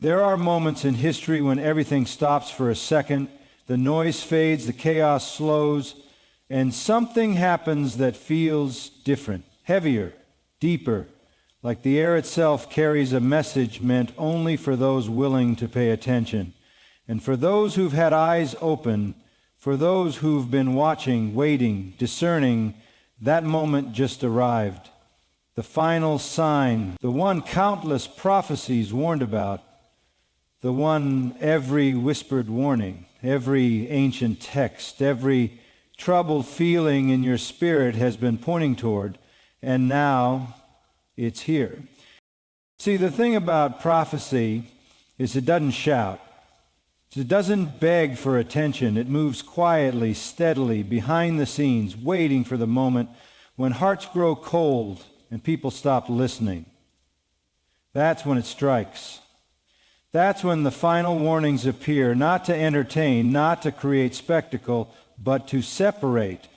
There are moments in history when everything stops for a second, the noise fades, the chaos slows, and something happens that feels different, heavier, deeper, like the air itself carries a message meant only for those willing to pay attention. And for those who've had eyes open, for those who've been watching, waiting, discerning, that moment just arrived. The final sign, the one countless prophecies warned about, the one every whispered warning, every ancient text, every troubled feeling in your spirit has been pointing toward, and now it's here. See, the thing about prophecy is it doesn't shout. It doesn't beg for attention. It moves quietly, steadily, behind the scenes, waiting for the moment when hearts grow cold and people stop listening. That's when it strikes. That's when the final warnings appear, not to entertain, not to create spectacle, but to separate,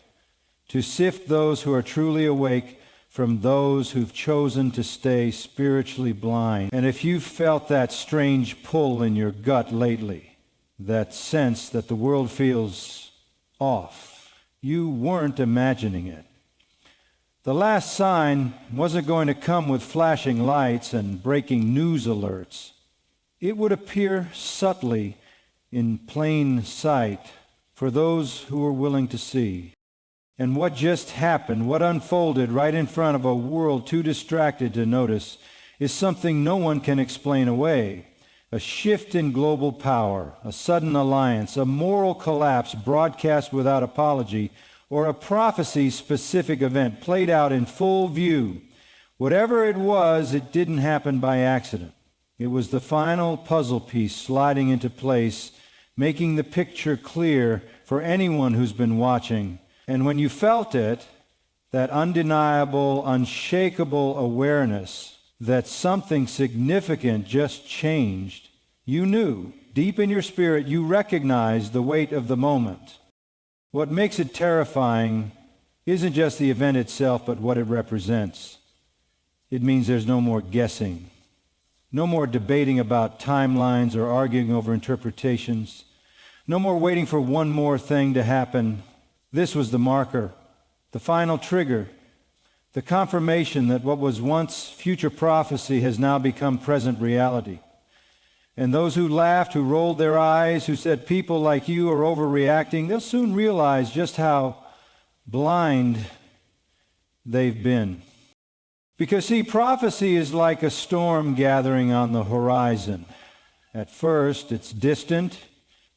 to sift those who are truly awake from those who've chosen to stay spiritually blind. And if you've felt that strange pull in your gut lately, that sense that the world feels off, you weren't imagining it. The last sign wasn't going to come with flashing lights and breaking news alerts. It would appear subtly in plain sight for those who were willing to see. And what just happened, what unfolded right in front of a world too distracted to notice, is something no one can explain away. A shift in global power, a sudden alliance, a moral collapse broadcast without apology, or a prophecy-specific event played out in full view. Whatever it was, it didn't happen by accident. It was the final puzzle piece sliding into place, making the picture clear for anyone who's been watching. And when you felt it, that undeniable, unshakable awareness that something significant just changed, you knew, deep in your spirit, you recognized the weight of the moment. What makes it terrifying isn't just the event itself, but what it represents. It means there's no more guessing. No more debating about timelines or arguing over interpretations. No more waiting for one more thing to happen. This was the marker, the final trigger, the confirmation that what was once future prophecy has now become present reality. And those who laughed, who rolled their eyes, who said people like you are overreacting, they'll soon realize just how blind they've been. Because, see, prophecy is like a storm gathering on the horizon. At first, it's distant,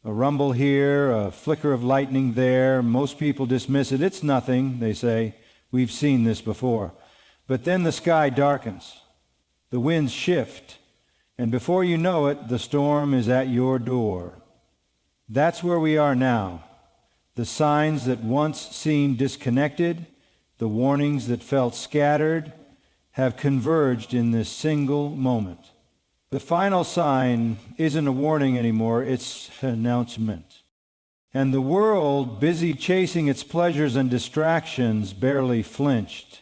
a rumble here, a flicker of lightning there. Most people dismiss it. It's nothing, they say. We've seen this before. But then the sky darkens, the winds shift, and before you know it, the storm is at your door. That's where we are now. The signs that once seemed disconnected, the warnings that felt scattered, have converged in this single moment. The final sign isn't a warning anymore, it's an announcement. And the world, busy chasing its pleasures and distractions, barely flinched.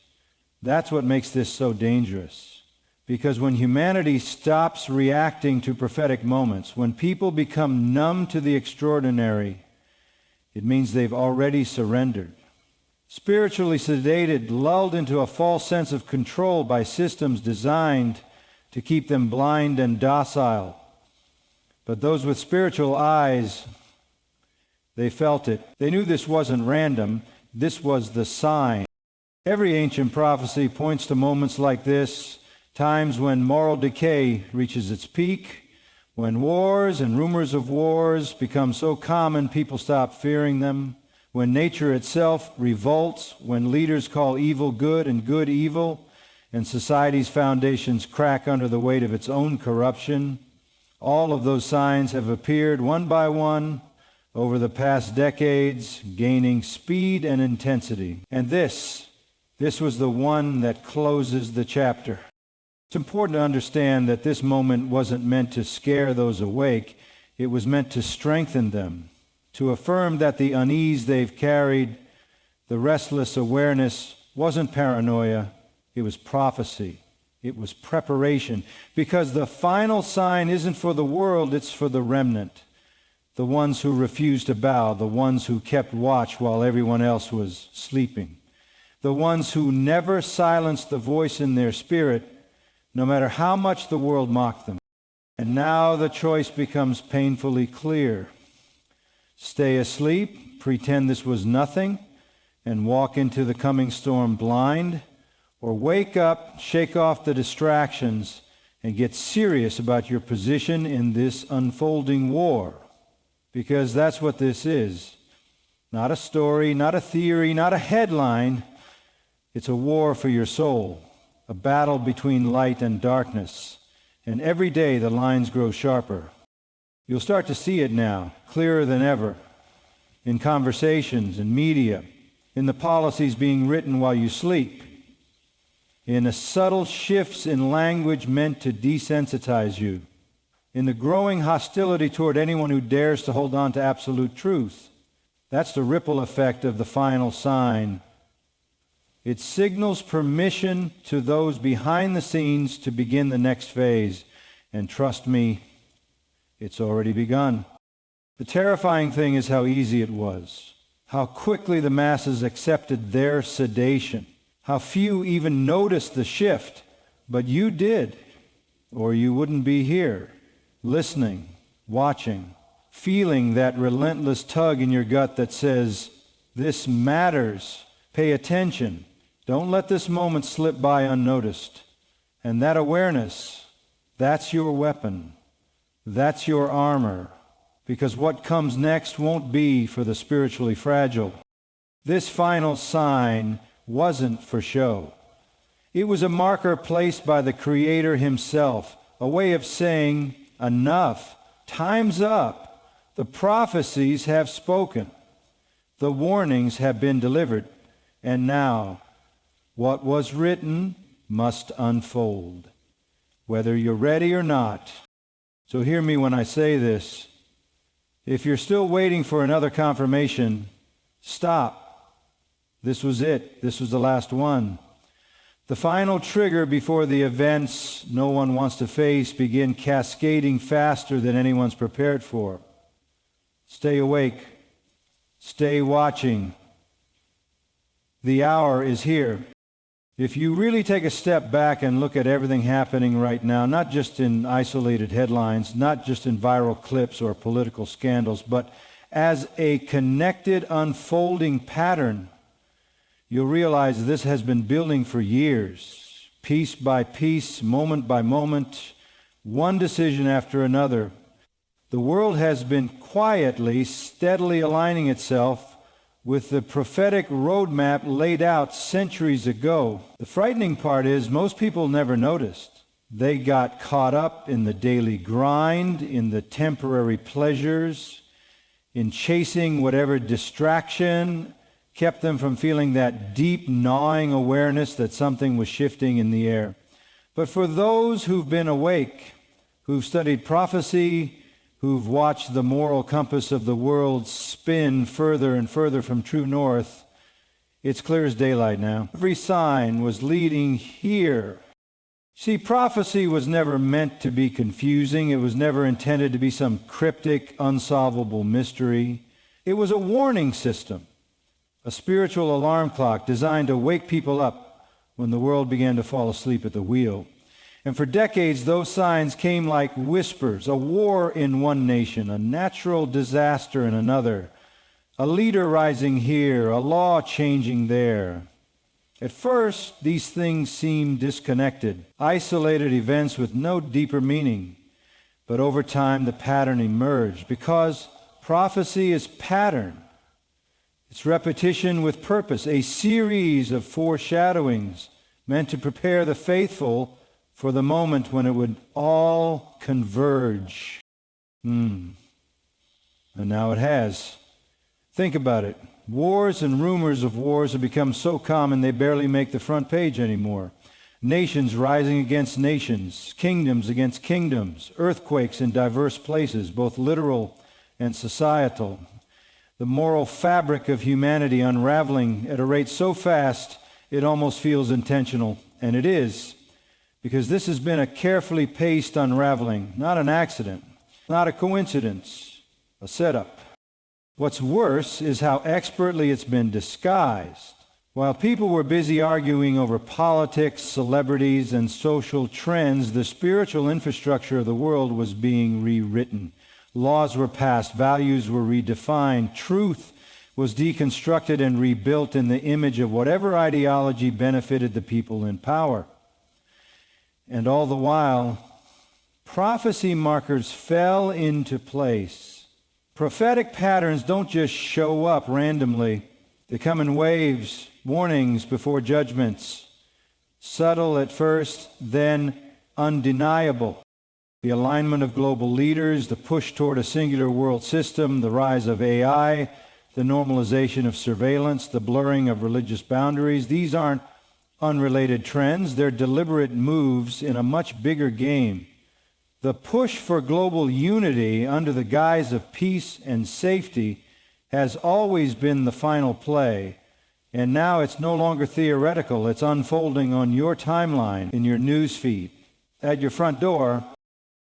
That's what makes this so dangerous. Because when humanity stops reacting to prophetic moments, when people become numb to the extraordinary, it means they've already surrendered. Spiritually sedated, lulled into a false sense of control by systems designed to keep them blind and docile. But those with spiritual eyes, they felt it. They knew this wasn't random. This was the sign. Every ancient prophecy points to moments like this, times when moral decay reaches its peak, when wars and rumors of wars become so common people stop fearing them, when nature itself revolts, when leaders call evil good and good evil, and society's foundations crack under the weight of its own corruption. All of those signs have appeared one by one over the past decades, gaining speed and intensity. And this was the one that closes the chapter. It's important to understand that this moment wasn't meant to scare those awake. It was meant to strengthen them, to affirm that the unease they've carried, the restless awareness, wasn't paranoia, it was prophecy. It was preparation, because the final sign isn't for the world, it's for the remnant, the ones who refused to bow, the ones who kept watch while everyone else was sleeping, the ones who never silenced the voice in their spirit, no matter how much the world mocked them. And now the choice becomes painfully clear. Stay asleep, pretend this was nothing, and walk into the coming storm blind, or wake up, shake off the distractions, and get serious about your position in this unfolding war. Because that's what this is. Not a story, not a theory, not a headline. It's a war for your soul, a battle between light and darkness. And every day the lines grow sharper. You'll start to see it now, clearer than ever, in conversations, in media, in the policies being written while you sleep, in the subtle shifts in language meant to desensitize you, in the growing hostility toward anyone who dares to hold on to absolute truth. That's the ripple effect of the final sign. It signals permission to those behind the scenes to begin the next phase. And trust me, it's already begun. The terrifying thing is how easy it was, how quickly the masses accepted their sedation, how few even noticed the shift. But you did, or you wouldn't be here, listening, watching, feeling that relentless tug in your gut that says, this matters, pay attention. Don't let this moment slip by unnoticed. And that awareness, that's your weapon. That's your armor. Because what comes next won't be for the spiritually fragile. This final sign wasn't for show. It was a marker placed by the Creator himself, a way of saying, enough, time's up. The prophecies have spoken. The warnings have been delivered. And now, what was written must unfold, whether you're ready or not. So hear me when I say this. If you're still waiting for another confirmation, stop. This was it. This was the last one. The final trigger before the events no one wants to face begin cascading faster than anyone's prepared for. Stay awake. Stay watching. The hour is here. If you really take a step back and look at everything happening right now, not just in isolated headlines, not just in viral clips or political scandals, but as a connected, unfolding pattern, you'll realize this has been building for years, piece by piece, moment by moment, one decision after another. The world has been quietly, steadily aligning itself with the prophetic roadmap laid out centuries ago. The frightening part is most people never noticed. They got caught up in the daily grind, in the temporary pleasures, in chasing whatever distraction kept them from feeling that deep, gnawing awareness that something was shifting in the air. But for those who've been awake, who've studied prophecy, who've watched the moral compass of the world spin further and further from true north, it's clear as daylight now. Every sign was leading here. See, prophecy was never meant to be confusing. It was never intended to be some cryptic, unsolvable mystery. It was a warning system, a spiritual alarm clock designed to wake people up when the world began to fall asleep at the wheel. And for decades, those signs came like whispers, a war in one nation, a natural disaster in another, a leader rising here, a law changing there. At first, these things seemed disconnected, isolated events with no deeper meaning. But over time, the pattern emerged, because prophecy is pattern. It's repetition with purpose, a series of foreshadowings meant to prepare the faithful for the moment when it would all converge. And now it has. Think about it. Wars and rumors of wars have become so common they barely make the front page anymore. Nations rising against nations, kingdoms against kingdoms, earthquakes in diverse places, both literal and societal. The moral fabric of humanity unraveling at a rate so fast it almost feels intentional, and it is. because this has been a carefully paced unraveling, not an accident, not a coincidence, a setup. What's worse is how expertly it's been disguised. While people were busy arguing over politics, celebrities, and social trends, the spiritual infrastructure of the world was being rewritten. Laws were passed, values were redefined, truth was deconstructed and rebuilt in the image of whatever ideology benefited the people in power. And all the while, prophecy markers fell into place. Prophetic patterns don't just show up randomly. They come in waves, warnings before judgments. Subtle at first, then undeniable. The alignment of global leaders, the push toward a singular world system, the rise of AI, the normalization of surveillance, the blurring of religious boundaries. These aren't unrelated trends. They're deliberate moves in a much bigger game. The push for global unity under the guise of peace and safety has always been the final play, and now it's no longer theoretical. It's unfolding on your timeline, in your news feed, at your front door.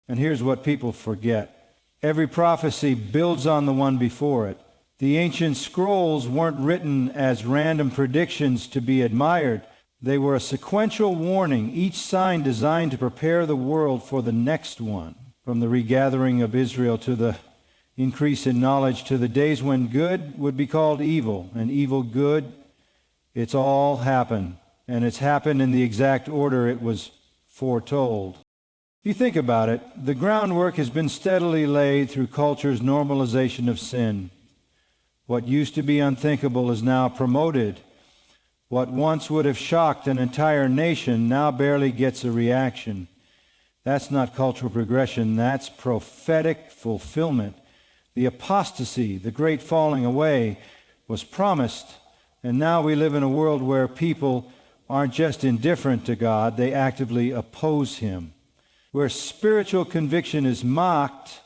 And here's what people forget. Every prophecy builds on the one before it. The ancient scrolls weren't written as random predictions to be admired. They were a sequential warning, each sign designed to prepare the world for the next one. From the regathering of Israel to the increase in knowledge to the days when good would be called evil and evil good, it's all happened. And it's happened in the exact order it was foretold. If you think about it, the groundwork has been steadily laid through culture's normalization of sin. What used to be unthinkable is now promoted. What once would have shocked an entire nation now barely gets a reaction. That's not cultural progression, that's prophetic fulfillment. The apostasy, the great falling away, was promised, and now we live in a world where people aren't just indifferent to God, they actively oppose Him. Where spiritual conviction is mocked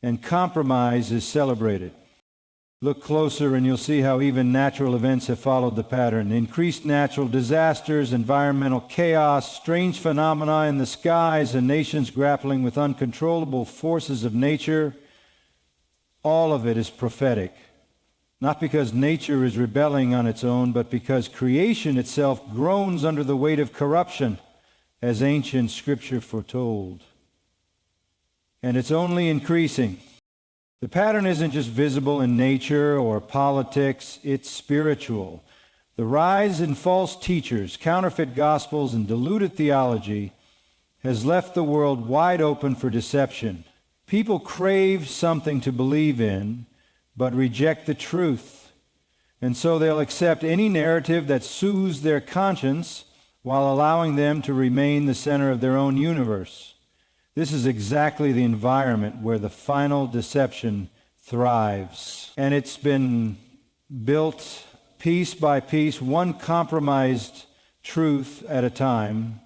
and compromise is celebrated. Look closer and you'll see how even natural events have followed the pattern. Increased natural disasters, environmental chaos, strange phenomena in the skies, and nations grappling with uncontrollable forces of nature. All of it is prophetic. Not because nature is rebelling on its own, but because creation itself groans under the weight of corruption, as ancient scripture foretold. And it's only increasing. The pattern isn't just visible in nature or politics, it's spiritual. The rise in false teachers, counterfeit gospels, and diluted theology has left the world wide open for deception. People crave something to believe in, but reject the truth. And so they'll accept any narrative that soothes their conscience while allowing them to remain the center of their own universe. This is exactly the environment where the final deception thrives. And it's been built piece by piece, one compromised truth at a time.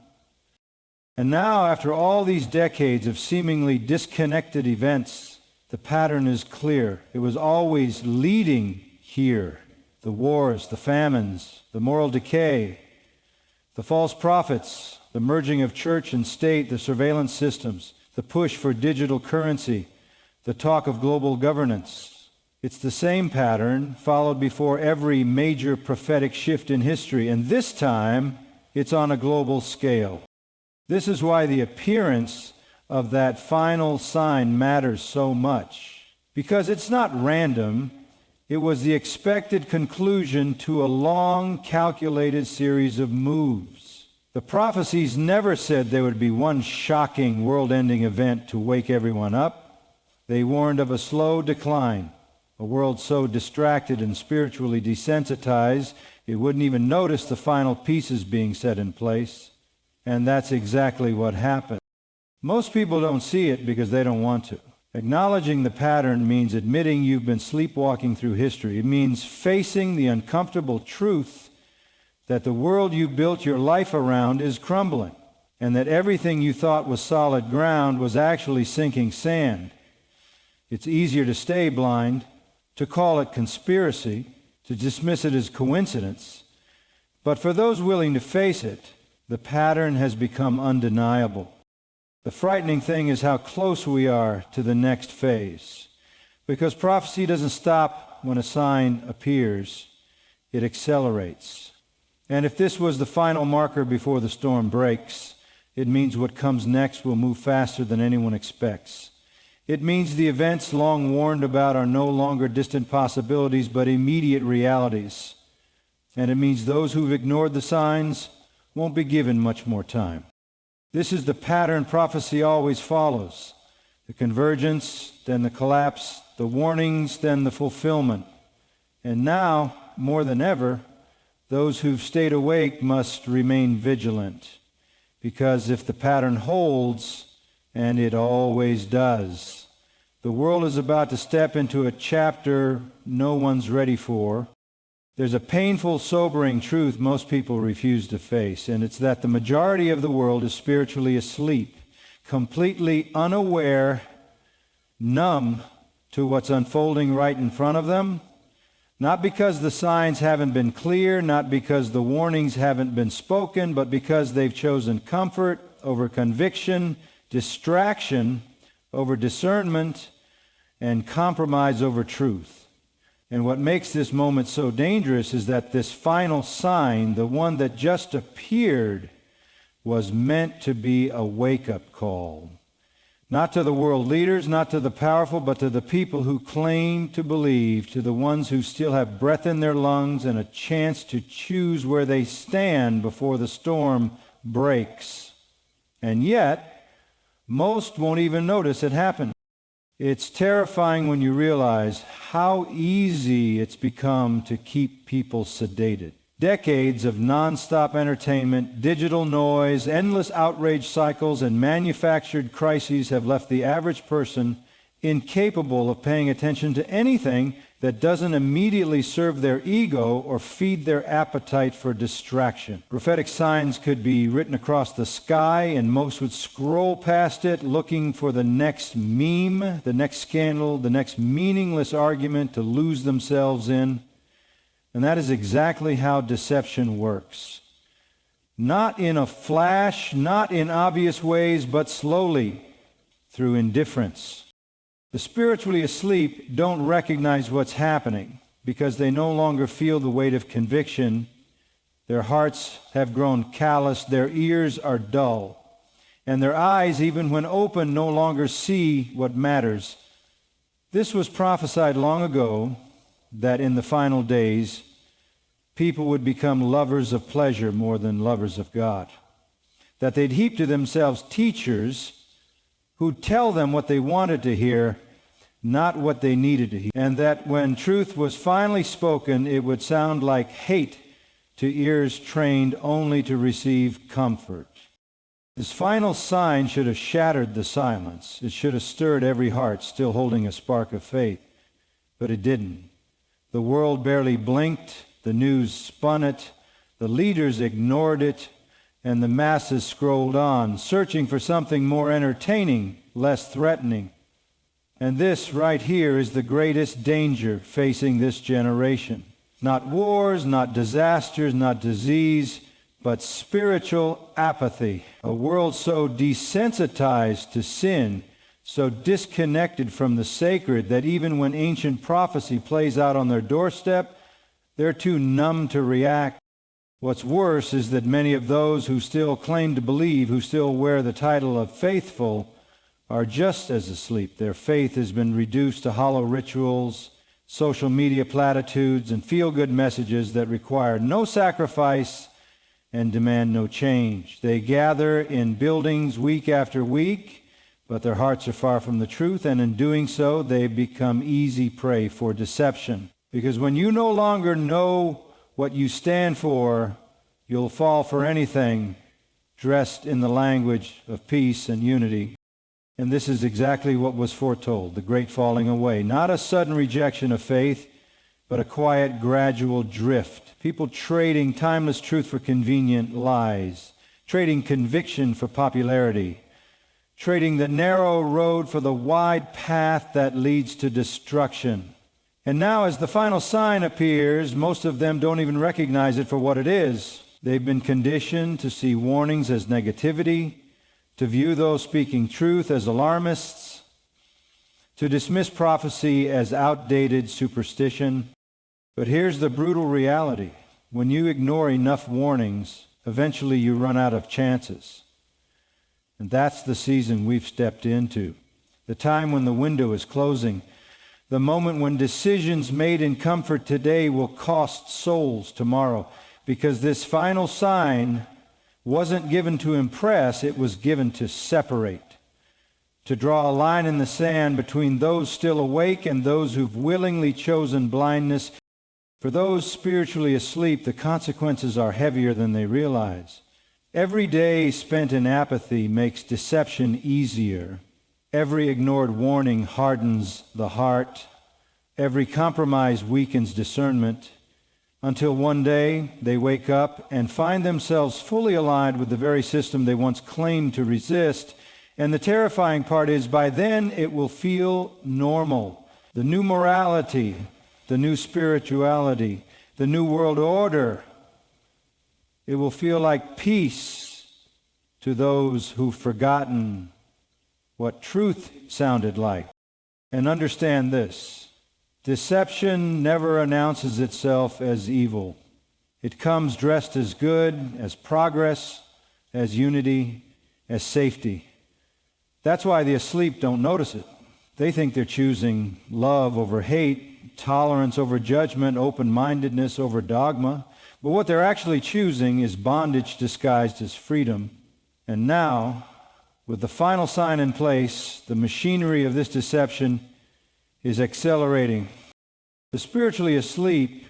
And now, after all these decades of seemingly disconnected events, the pattern is clear. It was always leading here. The wars, the famines, the moral decay, the false prophets, the merging of church and state, the surveillance systems, the push for digital currency, the talk of global governance. It's the same pattern followed before every major prophetic shift in history, and this time it's on a global scale. This is why the appearance of that final sign matters so much, because it's not random. It was the expected conclusion to a long, calculated series of moves. The prophecies never said there would be one shocking, world-ending event to wake everyone up. They warned of a slow decline, a world so distracted and spiritually desensitized it wouldn't even notice the final pieces being set in place. And that's exactly what happened. Most people don't see it because they don't want to. Acknowledging the pattern means admitting you've been sleepwalking through history. It means facing the uncomfortable truth that the world you built your life around is crumbling, and that everything you thought was solid ground was actually sinking sand. It's easier to stay blind, to call it conspiracy, to dismiss it as coincidence. But for those willing to face it, The pattern has become undeniable. The frightening thing is how close we are to the next phase. Because prophecy doesn't stop when a sign appears, it accelerates. And if this was the final marker before the storm breaks, it means what comes next will move faster than anyone expects. It means the events long warned about are no longer distant possibilities, but immediate realities. And it means those who've ignored the signs won't be given much more time. This is the pattern prophecy always follows. The convergence, then the collapse, the warnings, then the fulfillment. And now, more than ever, those who've stayed awake must remain vigilant. Because if the pattern holds, and it always does, the world is about to step into a chapter no one's ready for. There's a painful, sobering truth most people refuse to face, and it's that the majority of the world is spiritually asleep, completely unaware, numb to what's unfolding right in front of them, not because the signs haven't been clear, not because the warnings haven't been spoken, but because they've chosen comfort over conviction, distraction over discernment, and compromise over truth. And what makes this moment so dangerous is that this final sign, the one that just appeared, was meant to be a wake-up call. Not to the world leaders, not to the powerful, but to the people who claim to believe, to the ones who still have breath in their lungs and a chance to choose where they stand before the storm breaks. And yet, most won't even notice it happen. It's terrifying when you realize how easy it's become to keep people sedated. Decades of nonstop entertainment, digital noise, endless outrage cycles, and manufactured crises have left the average person incapable of paying attention to anything that doesn't immediately serve their ego or feed their appetite for distraction. Prophetic signs could be written across the sky, and most would scroll past it looking for the next meme, the next scandal, the next meaningless argument to lose themselves in. And that is exactly how deception works. Not in a flash, not in obvious ways, but slowly, through indifference. The spiritually asleep don't recognize what's happening because they no longer feel the weight of conviction. Their hearts have grown callous, their ears are dull, and their eyes, even when open, no longer see what matters. This was prophesied long ago, that in the final days, people would become lovers of pleasure more than lovers of God. That they'd heap to themselves teachers who'd tell them what they wanted to hear, not what they needed to hear. And that when truth was finally spoken, it would sound like hate to ears trained only to receive comfort. This final sign should have shattered the silence. It should have stirred every heart still holding a spark of faith. But it didn't. The world barely blinked. The news spun it. The leaders ignored it. And the masses scrolled on, searching for something more entertaining, less threatening. And this right here is the greatest danger facing this generation. Not wars, not disasters, not disease, but spiritual apathy. A world so desensitized to sin, so disconnected from the sacred that even when ancient prophecy plays out on their doorstep, they're too numb to react. What's worse is that many of those who still claim to believe, who still wear the title of faithful, are just as asleep. Their faith has been reduced to hollow rituals, social media platitudes, and feel-good messages that require no sacrifice and demand no change. They gather in buildings week after week, but their hearts are far from the truth, and in doing so, they become easy prey for deception. Because when you no longer know what you stand for, you'll fall for anything dressed in the language of peace and unity. And this is exactly what was foretold, the great falling away. Not a sudden rejection of faith, but a quiet, gradual drift. People trading timeless truth for convenient lies, trading conviction for popularity, trading the narrow road for the wide path that leads to destruction. And now as the final sign appears, most of them don't even recognize it for what it is. They've been conditioned to see warnings as negativity, to view those speaking truth as alarmists, to dismiss prophecy as outdated superstition. But here's the brutal reality. When you ignore enough warnings, eventually you run out of chances. And that's the season we've stepped into. The time when the window is closing. The moment when decisions made in comfort today will cost souls tomorrow. Because this final sign wasn't given to impress, it was given to separate. To draw a line in the sand between those still awake and those who've willingly chosen blindness. For those spiritually asleep, the consequences are heavier than they realize. Every day spent in apathy makes deception easier. Every ignored warning hardens the heart. Every compromise weakens discernment. Until one day they wake up and find themselves fully aligned with the very system they once claimed to resist. And the terrifying part is, by then it will feel normal. The new morality, the new spirituality, the new world order. It will feel like peace to those who've forgotten what truth sounded like. And understand this: deception never announces itself as evil. It comes dressed as good, as progress, as unity, as safety. That's why the asleep don't notice it. They think they're choosing love over hate, tolerance over judgment, open-mindedness over dogma. But what they're actually choosing is bondage disguised as freedom. And now, with the final sign in place, the machinery of this deception is accelerating. The spiritually asleep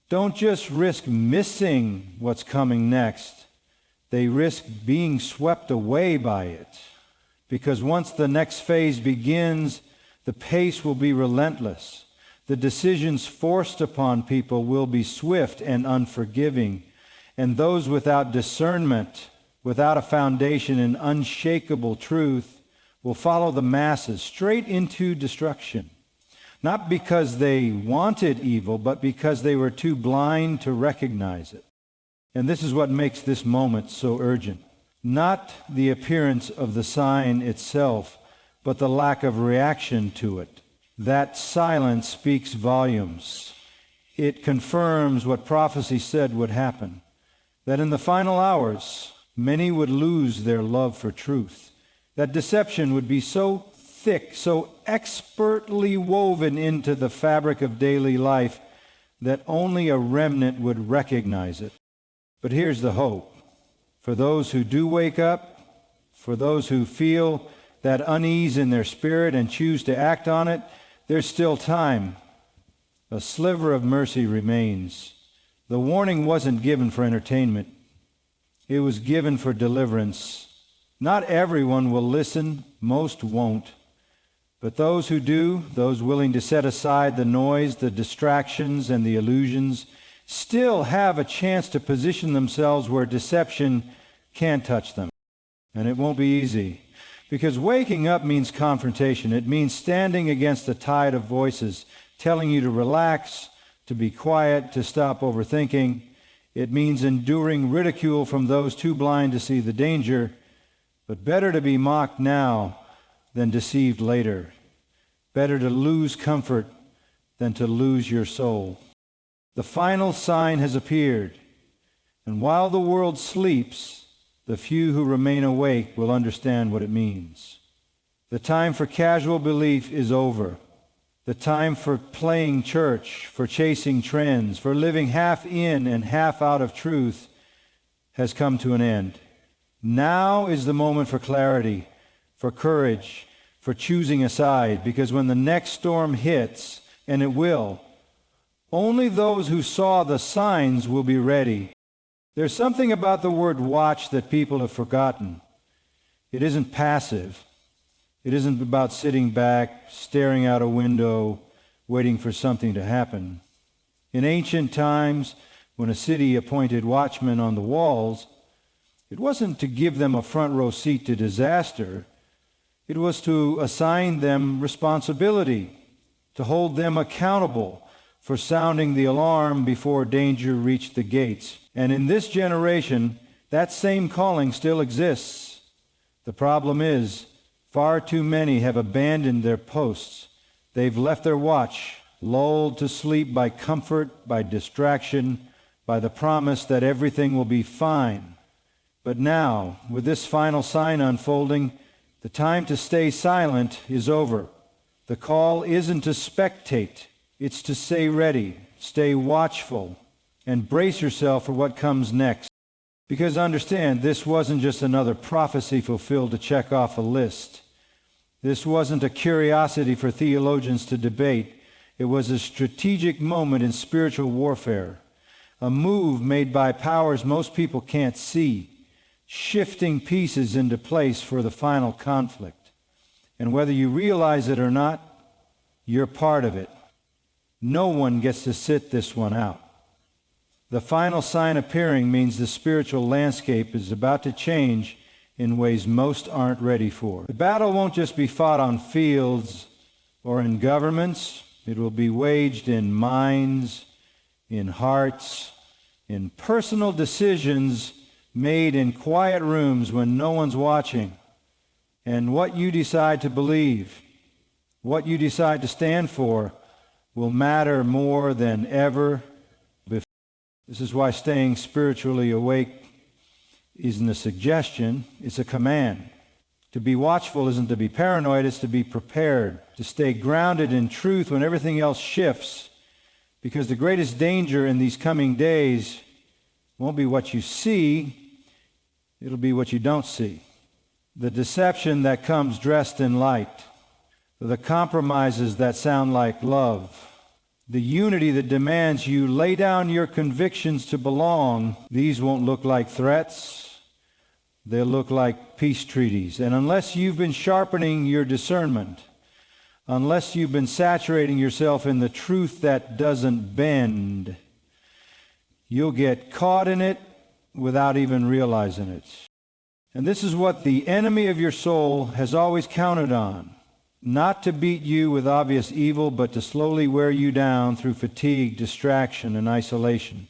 don't just risk missing what's coming next. They risk being swept away by it. Because once the next phase begins, the pace will be relentless. The decisions forced upon people will be swift and unforgiving. And those without discernment, without a foundation in unshakable truth, will follow the masses straight into destruction. Not because they wanted evil, but because they were too blind to recognize it. And this is what makes this moment so urgent. Not the appearance of the sign itself, but the lack of reaction to it. That silence speaks volumes. It confirms what prophecy said would happen, that in the final hours, many would lose their love for truth. That deception would be so thick, so expertly woven into the fabric of daily life that only a remnant would recognize it. But here's the hope. For those who do wake up, for those who feel that unease in their spirit and choose to act on it, there's still time. A sliver of mercy remains. The warning wasn't given for entertainment. It was given for deliverance. Not everyone will listen, most won't. But those who do, those willing to set aside the noise, the distractions, and the illusions, still have a chance to position themselves where deception can't touch them. And it won't be easy. Because waking up means confrontation. It means standing against the tide of voices, telling you to relax, to be quiet, to stop overthinking. It means enduring ridicule from those too blind to see the danger. But better to be mocked now than deceived later. Better to lose comfort than to lose your soul. The final sign has appeared, and while the world sleeps, the few who remain awake will understand what it means. The time for casual belief is over. The time for playing church, for chasing trends, for living half in and half out of truth has come to an end. Now is the moment for clarity, for courage, for choosing a side, because when the next storm hits, and it will, only those who saw the signs will be ready. There's something about the word watch that people have forgotten. It isn't passive. It isn't about sitting back, staring out a window, waiting for something to happen. In ancient times, when a city appointed watchmen on the walls, it wasn't to give them a front row seat to disaster. It was to assign them responsibility, to hold them accountable for sounding the alarm before danger reached the gates. And in this generation, that same calling still exists. The problem is, far too many have abandoned their posts. They've left their watch, lulled to sleep by comfort, by distraction, by the promise that everything will be fine. But now, with this final sign unfolding, the time to stay silent is over. The call isn't to spectate, it's to stay ready, stay watchful, and brace yourself for what comes next. Because understand, this wasn't just another prophecy fulfilled to check off a list. This wasn't a curiosity for theologians to debate. It was a strategic moment in spiritual warfare, a move made by powers most people can't see, shifting pieces into place for the final conflict. And whether you realize it or not, you're part of it. No one gets to sit this one out. The final sign appearing means the spiritual landscape is about to change in ways most aren't ready for. The battle won't just be fought on fields or in governments. It will be waged in minds, in hearts, in personal decisions made in quiet rooms when no one's watching. And what you decide to believe, what you decide to stand for, will matter more than ever before. This is why staying spiritually awake isn't a suggestion, it's a command. To be watchful isn't to be paranoid, it's to be prepared, to stay grounded in truth when everything else shifts. Because the greatest danger in these coming days won't be what you see, it'll be what you don't see. The deception that comes dressed in light, the compromises that sound like love, the unity that demands you lay down your convictions to belong. These won't look like threats. They'll look like peace treaties. And unless you've been sharpening your discernment, unless you've been saturating yourself in the truth that doesn't bend, you'll get caught in it without even realizing it. And this is what the enemy of your soul has always counted on. Not to beat you with obvious evil, but to slowly wear you down through fatigue, distraction, and isolation.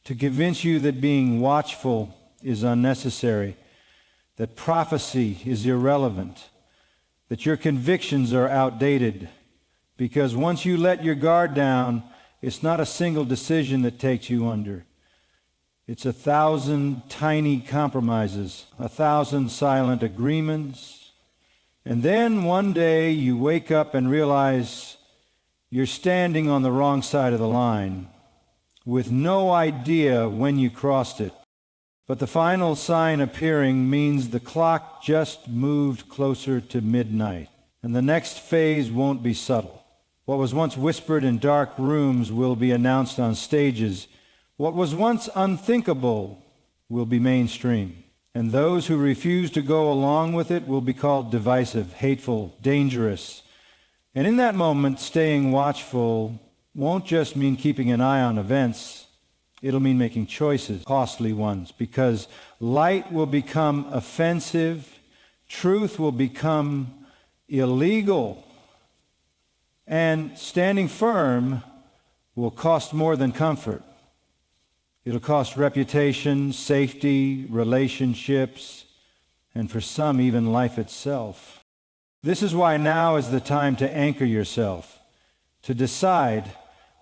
To convince you that being watchful is unnecessary, that prophecy is irrelevant, that your convictions are outdated. Because once you let your guard down, it's not a single decision that takes you under. It's 1,000 tiny compromises, 1,000 silent agreements. And then one day you wake up and realize you're standing on the wrong side of the line with no idea when you crossed it. But the final sign appearing means the clock just moved closer to midnight, and the next phase won't be subtle. What was once whispered in dark rooms will be announced on stages. What was once unthinkable will be mainstream. And those who refuse to go along with it will be called divisive, hateful, dangerous. And in that moment, staying watchful won't just mean keeping an eye on events. It'll mean making choices, costly ones, because light will become offensive, truth will become illegal, and standing firm will cost more than comfort. It'll cost reputation, safety, relationships, and for some, even life itself. This is why now is the time to anchor yourself, to decide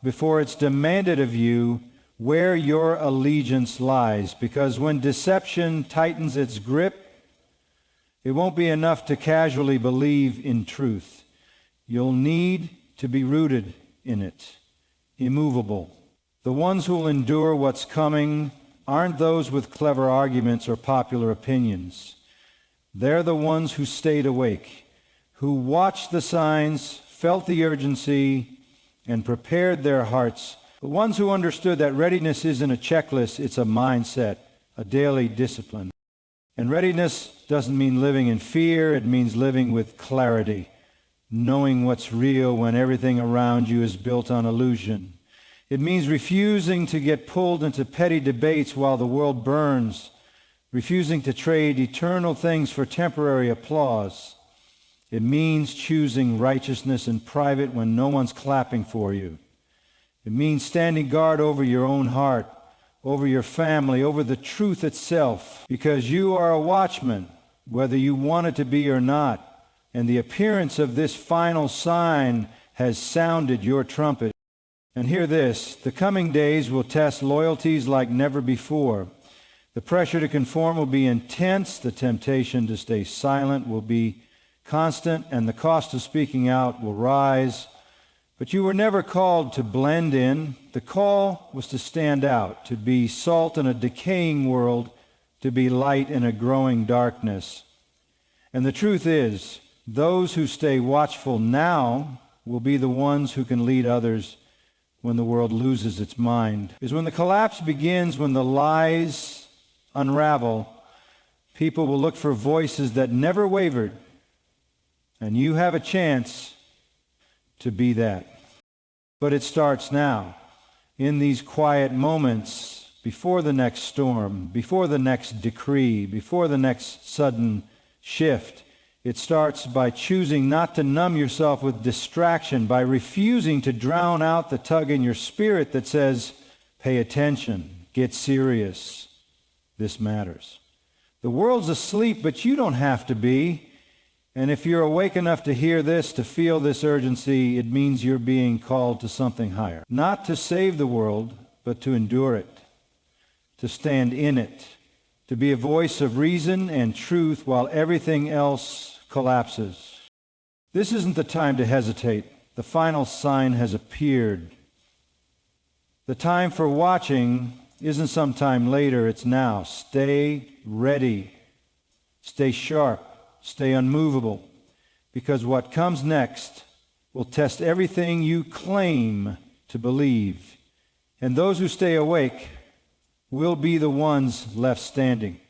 before it's demanded of you where your allegiance lies. Because when deception tightens its grip, it won't be enough to casually believe in truth. You'll need to be rooted in it, immovable. The ones who will endure what's coming aren't those with clever arguments or popular opinions. They're the ones who stayed awake, who watched the signs, felt the urgency, and prepared their hearts. The ones who understood that readiness isn't a checklist, it's a mindset, a daily discipline. And readiness doesn't mean living in fear, it means living with clarity, knowing what's real when everything around you is built on illusion. It means refusing to get pulled into petty debates while the world burns, refusing to trade eternal things for temporary applause. It means choosing righteousness in private when no one's clapping for you. It means standing guard over your own heart, over your family, over the truth itself, because you are a watchman, whether you want it to be or not. And the appearance of this final sign has sounded your trumpet. And hear this, the coming days will test loyalties like never before. The pressure to conform will be intense, the temptation to stay silent will be constant, and the cost of speaking out will rise. But you were never called to blend in. The call was to stand out, to be salt in a decaying world, to be light in a growing darkness. And the truth is, those who stay watchful now will be the ones who can lead others when the world loses its mind. Because when the collapse begins, when the lies unravel, people will look for voices that never wavered. And you have a chance to be that. But it starts now, in these quiet moments, before the next storm, before the next decree, before the next sudden shift. It starts by choosing not to numb yourself with distraction, by refusing to drown out the tug in your spirit that says, pay attention, get serious, this matters. The world's asleep, but you don't have to be. And if you're awake enough to hear this, to feel this urgency, it means you're being called to something higher. Not to save the world, but to endure it, to stand in it, to be a voice of reason and truth while everything else collapses. This isn't the time to hesitate. The final sign has appeared. The time for watching isn't sometime later, it's now. Stay ready. Stay sharp. Stay unmovable. Because what comes next will test everything you claim to believe. And those who stay awake will be the ones left standing.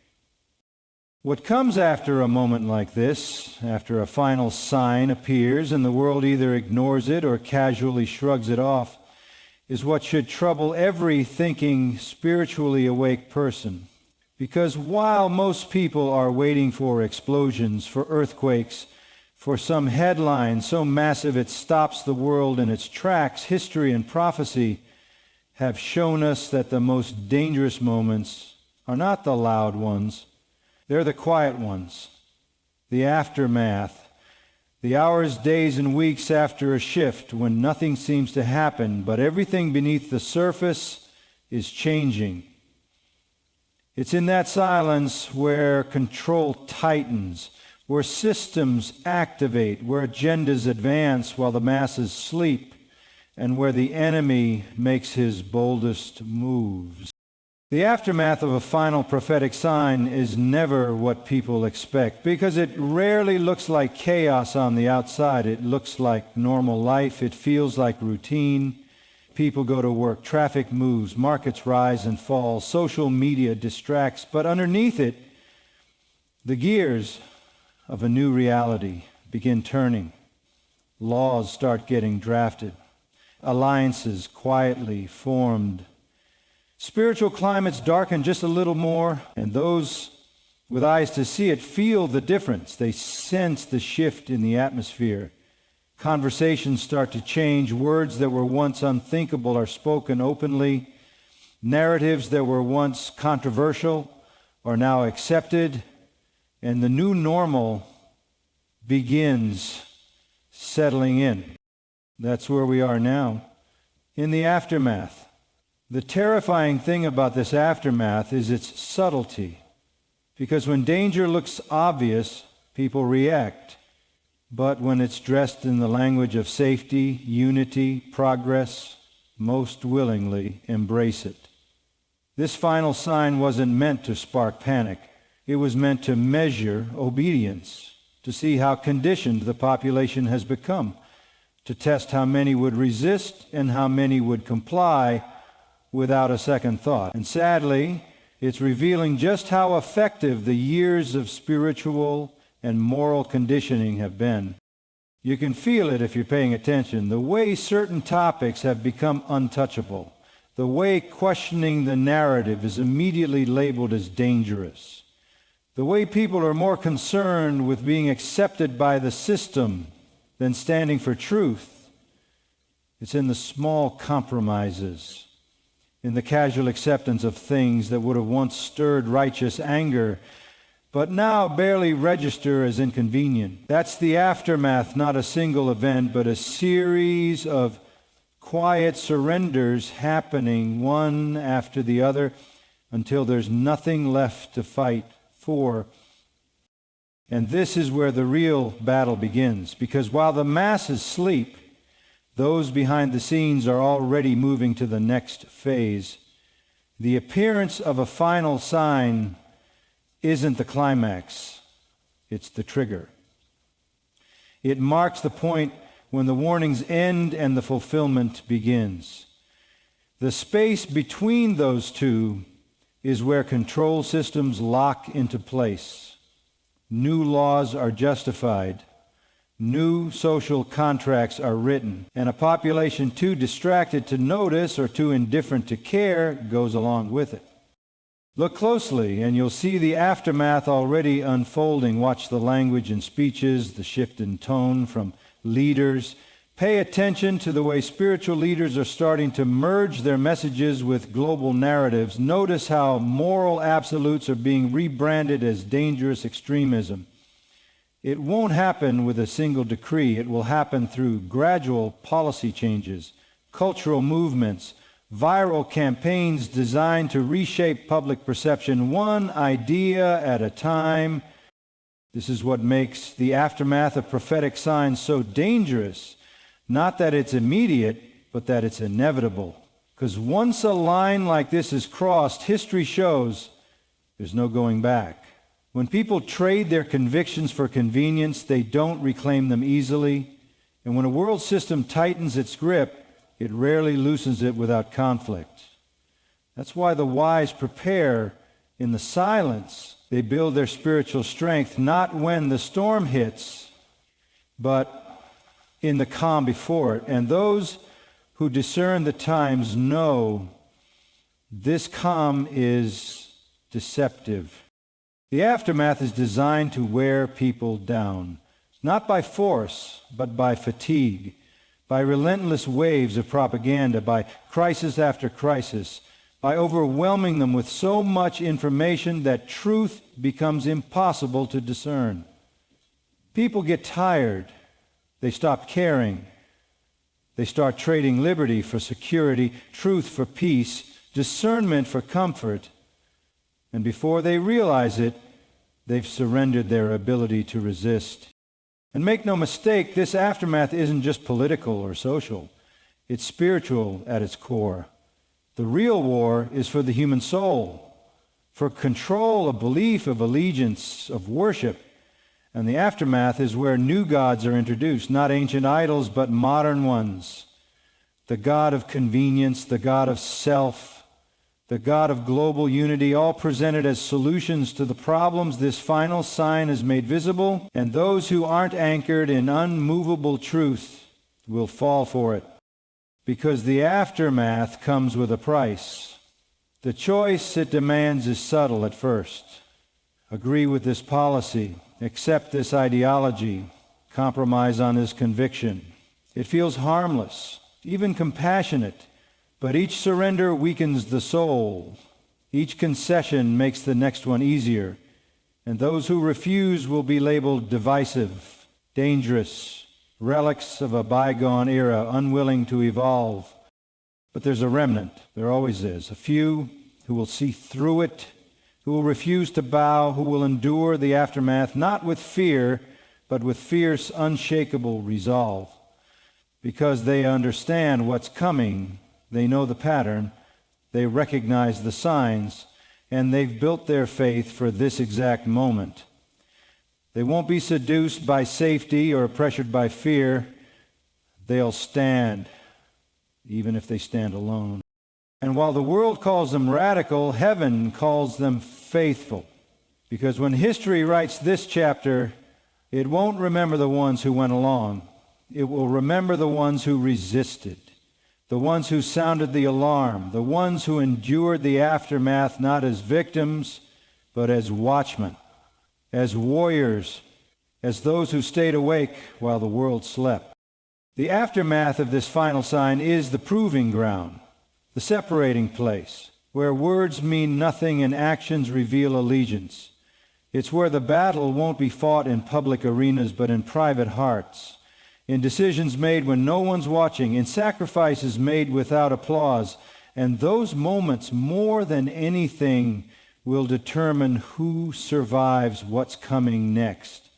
What comes after a moment like this, after a final sign appears and the world either ignores it or casually shrugs it off, is what should trouble every thinking, spiritually awake person. Because while most people are waiting for explosions, for earthquakes, for some headline so massive it stops the world in its tracks, history and prophecy have shown us that the most dangerous moments are not the loud ones. They're the quiet ones, the aftermath, the hours, days, and weeks after a shift when nothing seems to happen, but everything beneath the surface is changing. It's in that silence where control tightens, where systems activate, where agendas advance while the masses sleep, and where the enemy makes his boldest moves. The aftermath of a final prophetic sign is never what people expect, because it rarely looks like chaos on the outside. It looks like normal life. It feels like routine. People go to work. Traffic moves. Markets rise and fall. Social media distracts. But underneath it, the gears of a new reality begin turning. Laws start getting drafted. Alliances quietly formed. Spiritual climates darken just a little more, and those with eyes to see it feel the difference. They sense the shift in the atmosphere. Conversations start to change. Words that were once unthinkable are spoken openly. Narratives that were once controversial are now accepted. And the new normal begins settling in. That's where we are now, in the aftermath. The terrifying thing about this aftermath is its subtlety, because when danger looks obvious, people react. But when it's dressed in the language of safety, unity, progress, most willingly embrace it. This final sign wasn't meant to spark panic. It was meant to measure obedience, to see how conditioned the population has become, to test how many would resist and how many would comply without a second thought. And sadly, it's revealing just how effective the years of spiritual and moral conditioning have been. You can feel it if you're paying attention. The way certain topics have become untouchable. The way questioning the narrative is immediately labeled as dangerous. The way people are more concerned with being accepted by the system than standing for truth It's in the small compromises, in the casual acceptance of things that would have once stirred righteous anger, but now barely register as inconvenient. That's the aftermath, not a single event, but a series of quiet surrenders happening one after the other until there's nothing left to fight for. And this is where the real battle begins, because while the masses sleep, those behind the scenes are already moving to the next phase. The appearance of a final sign isn't the climax, it's the trigger. It marks the point when the warnings end and the fulfillment begins. The space between those two is where control systems lock into place. New laws are justified. New social contracts are written, and a population too distracted to notice or too indifferent to care goes along with it. Look closely, and you'll see the aftermath already unfolding. Watch the language and speeches, the shift in tone from leaders. Pay attention to the way spiritual leaders are starting to merge their messages with global narratives. Notice how moral absolutes are being rebranded as dangerous extremism. It won't happen with a single decree. It will happen through gradual policy changes, cultural movements, viral campaigns designed to reshape public perception one idea at a time. This is what makes the aftermath of prophetic signs so dangerous. Not that it's immediate, but that it's inevitable. Because once a line like this is crossed, history shows there's no going back. When people trade their convictions for convenience, they don't reclaim them easily. And when a world system tightens its grip, it rarely loosens it without conflict. That's why the wise prepare in the silence. They build their spiritual strength not when the storm hits, but in the calm before it. And those who discern the times know this calm is deceptive. The aftermath is designed to wear people down, not by force, but by fatigue, by relentless waves of propaganda, by crisis after crisis, by overwhelming them with so much information that truth becomes impossible to discern. People get tired. They stop caring. They start trading liberty for security, truth for peace, discernment for comfort. And before they realize it, they've surrendered their ability to resist. And make no mistake, this aftermath isn't just political or social. It's spiritual at its core. The real war is for the human soul, for control of belief, of allegiance, of worship. And the aftermath is where new gods are introduced, not ancient idols, but modern ones. The God of convenience, the God of self, the God of global unity, all presented as solutions to the problems this final sign has made visible, and those who aren't anchored in unmovable truth will fall for it, because the aftermath comes with a price. The choice it demands is subtle at first. Agree with this policy, accept this ideology, compromise on this conviction. It feels harmless, even compassionate. But each surrender weakens the soul. Each concession makes the next one easier. And those who refuse will be labeled divisive, dangerous, relics of a bygone era, unwilling to evolve. But there's a remnant. There always is. A few who will see through it, who will refuse to bow, who will endure the aftermath, not with fear, but with fierce, unshakable resolve. Because they understand what's coming. They know the pattern, they recognize the signs, and they've built their faith for this exact moment. They won't be seduced by safety or pressured by fear. They'll stand, even if they stand alone. And while the world calls them radical, heaven calls them faithful. Because when history writes this chapter, it won't remember the ones who went along. It will remember the ones who resisted. The ones who sounded the alarm, the ones who endured the aftermath not as victims, but as watchmen, as warriors, as those who stayed awake while the world slept. The aftermath of this final sign is the proving ground, the separating place, where words mean nothing and actions reveal allegiance. It's where the battle won't be fought in public arenas but in private hearts, in decisions made when no one's watching, in sacrifices made without applause. And those moments, more than anything, will determine who survives what's coming next.